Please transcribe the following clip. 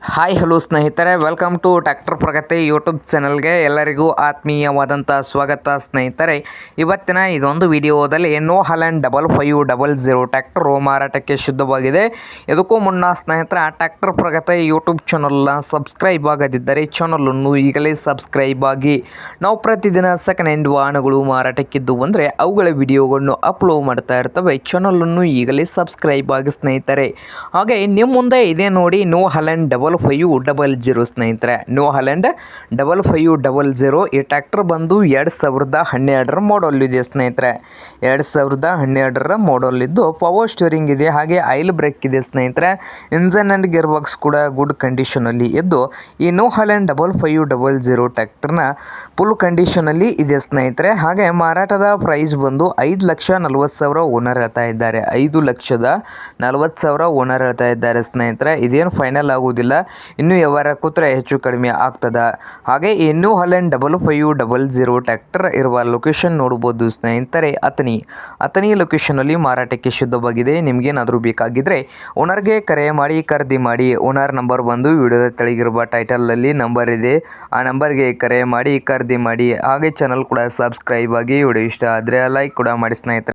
Hi hello ಸ್ನೇಹಿತರೆ, welcome to tractor Pragati YouTube ಚಾನಲ್ಗೆ ಎಲ್ಲರಿಗೂ ಆತ್ಮೀಯವಾದಂಥ ಸ್ವಾಗತ. ಸ್ನೇಹಿತರೆ, ಇವತ್ತಿನ ಇದೊಂದು ವಿಡಿಯೋದಲ್ಲಿ ನೋ ಹಾಲೆಂಡ್ 5500 ಟ್ರ್ಯಾಕ್ಟರು ಮಾರಾಟಕ್ಕೆ ಶುದ್ಧವಾಗಿದೆ. ಇದಕ್ಕೂ ಮುನ್ನ ಸ್ನೇಹಿತರೆ, ಟ್ರ್ಯಾಕ್ಟರ್ ಪ್ರಗತಿ ಯೂಟ್ಯೂಬ್ ಚಾನಲ್ನ ಸಬ್ಸ್ಕ್ರೈಬ್ ಆಗದಿದ್ದರೆ ಚಾನಲನ್ನು ಈಗಲೇ ಸಬ್ಸ್ಕ್ರೈಬ್ ಆಗಿ. ನಾವು ಪ್ರತಿದಿನ ಸೆಕೆಂಡ್ ಹ್ಯಾಂಡ್ ವಾಹನಗಳು ಮಾರಾಟಕ್ಕಿದ್ದು ಅಂದರೆ ಅವುಗಳ ವಿಡಿಯೋಗಳನ್ನು ಅಪ್ಲೋಡ್ ಮಾಡ್ತಾ ಇರ್ತವೆ. ಚಾನಲನ್ನು ಈಗಲೇ ಸಬ್ಸ್ಕ್ರೈಬ್ ಆಗಿ ಸ್ನೇಹಿತರೆ. ಹಾಗೆ ನಿಮ್ಮ ಮುಂದೆ ಇದೆ ನೋಡಿ ನೋ ಹಾಲೆಂಡ್ 5500 ಸ್ನೇಹಿತರೆ. ನೋ ಹಾಲೆಂಡ್ 5500 ಈ ಟ್ರ್ಯಾಕ್ಟರ್ ಬಂದು 2012 ಮಾಡಲ್ ಇದೆ ಸ್ನೇಹಿತರೆ. 2012 ಮಾಡಲ್ ಇದ್ದು ಪವರ್ ಸ್ಟೀರಿಂಗ್ ಇದೆ, ಹಾಗೆ ಆಯಿಲ್ ಬ್ರೇಕ್ ಇದೆ ಸ್ನೇಹಿತರೆ. ಇಂಜನ್ ಆ್ಯಂಡ್ ಗೇರ್ ಬಾಕ್ಸ್ ಕೂಡ ಗುಡ್ ಕಂಡೀಷನಲ್ಲಿ ಇದ್ದು ಈ ನೋ ಹಾಲೆಂಡ್ 5500 ಟ್ರ್ಯಾಕ್ಟರ್ನ ಫುಲ್ ಕಂಡೀಷನಲ್ಲಿ ಇದೆ ಸ್ನೇಹಿತರೆ. ಹಾಗೆ ಮಾರಾಟದ ಪ್ರೈಸ್ ಬಂದು 5,40,000 ಓನರ್ ಹೇಳ್ತಾ ಇದ್ದಾರೆ. 5,40,000 ಓನರ್ ಹೇಳ್ತಾ ಇದ್ದಾರೆ ಸ್ನೇಹಿತರೆ. ಇದೇನು ಫೈನಲ್ ಆಗುವುದಿಲ್ಲ, ಇನ್ನೂ ವ್ಯವಹಾರ ಕೂತ್ರೆ ಹೆಚ್ಚು ಕಡಿಮೆ ಆಗ್ತದೆ. ಹಾಗೆ ಈ ನೋ ಹಾಲೆಂಡ್ 5500 ಟ್ರ್ಯಾಕ್ಟರ್ ಇರುವ ಲೊಕೇಶನ್ ನೋಡ್ಬೋದು ಸ್ನೇಹಿತರೆ. ಅಥಣಿ ಲೊಕೇಶನಲ್ಲಿ ಮಾರಾಟಕ್ಕೆ ಶುದ್ಧವಾಗಿದೆ. ನಿಮಗೇನಾದರೂ ಬೇಕಾಗಿದ್ದರೆ ಓನರ್ಗೆ ಕರೆ ಮಾಡಿ ಖರೀದಿ ಮಾಡಿ. ಓನರ್ ನಂಬರ್ ಬಂದು ವಿಡಿಯೋದ ತೆಳಗಿರುವ ಟೈಟಲಲ್ಲಿ ನಂಬರ್ ಇದೆ, ಆ ನಂಬರ್ಗೆ ಕರೆ ಮಾಡಿ ಖರೀದಿ ಮಾಡಿ. ಹಾಗೆ ಚಾನಲ್ ಕೂಡ ಸಬ್ಸ್ಕ್ರೈಬ್ ಆಗಿ. ವಿಡಿಯೋ ಇಷ್ಟ ಆದರೆ ಲೈಕ್ ಕೂಡ ಮಾಡಿ ಸ್ನೇಹಿತರೆ.